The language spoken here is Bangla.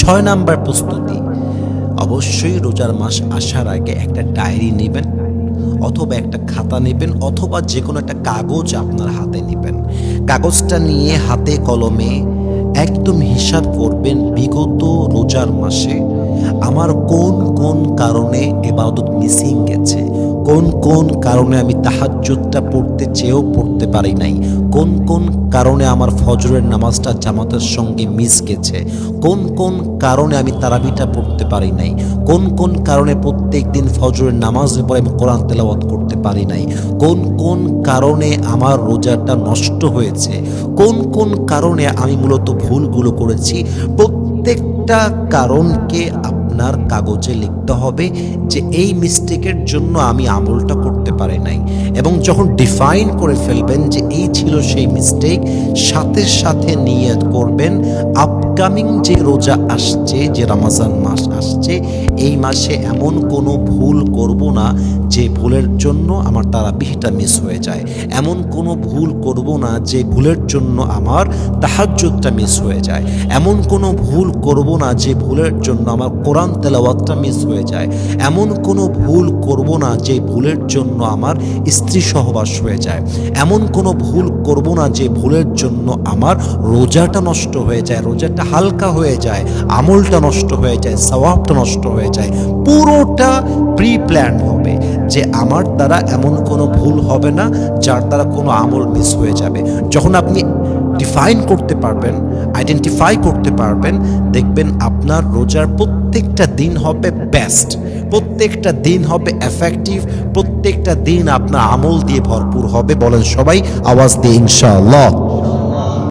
6 নাম্বার প্রস্তুতি, অবশ্যই রোজার মাস আসার আগে একটা ডায়েরি নেবেন অথবা একটা খাতা নেবেন অথবা যে কোনো একটা কাগজ আপনার হাতে নেবেন। কাগজটা নিয়ে হাতে কলমে একদম হিসাব করবেন বিগত রোজার মাসে আমার কোন কোন কারণে ইবাদত মিসিং গেছে, কোন কোন কারণে আমি তাহাজ্জুদটা পড়তে চেয়েও পড়তে পারি নাই, কোন কোন কারণে আমার ফজরের নামাজটা জামাতের সঙ্গে মিস গেছে, কোন কোন কারণে আমি তারাবিটা পড়তে পারি নাই, কোন কোন কারণে প্রত্যেক দিন ফজরের নামাজের পরে আমি কোরআন তেলাওয়াত করতে পারি নাই, কোন কোন কারণে আমার রোজাটা নষ্ট হয়েছে, কোন কোন কারণে আমি মূলত ভুলগুলো করেছি। প্রত্যেকটা কারণকে আপনার কাগজে লিখতে হবে যে এই মিস্টেকের জন্য আমি আমলটা করতে পারি নাই, এবং যখন ডিফাইন করে ফেলবেন যে এই ছিল সেই মিস্টেক, সাথে সাথে নিয়ত করবেন আপকামিং যে রোজা আসছে, যে রমজান মাস আসছে, এই মাসে এমন কোনো ভুল করব না যে ভুলের জন্য আমার তারাবিহটা মিস হয়ে যায়, এমন কোনো ভুল করব না যে ভুলের জন্য আমার তাহাজ্জুদটা মিস হয়ে যায়, এমন কোনো ভুল করব না যে ভুলের জন্য আমার কোরআন তেলাওয়াতটা মিস হয়ে যায়, এমন কোনো ভুল করব না যে ভুলের জন্য আমার স্ত্রী সহবাস হয়ে যায়, এমন কোনো ভুল করব না যে ভুলের জন্য আমার রোজাটা নষ্ট হয়ে যায়, রোজাটা হালকা হয়ে যায়, আমলটা নষ্ট হয়ে যায়, সওয়াবটা নষ্ট হয়ে যায়। পুরোটা প্রি প্ল্যান হবে যে আমার দ্বারা এমন কোনো ভুল হবে না যার দ্বারা কোনো আমল মিস হয়ে যাবে। যখন আপনি ডিফাইন করতে পারবেন, আইডেন্টিফাই করতে পারবেন, দেখবেন আপনার রোজার প্রত্যেকটা দিন হবে বেস্ট, প্রত্যেকটা দিন হবে এফেক্টিভ, প্রত্যেকটা দিন আপনার আমল দিয়ে ভরপুর হবে। বলেন সবাই আওয়াজ দিয়ে ইনশাআল্লাহ।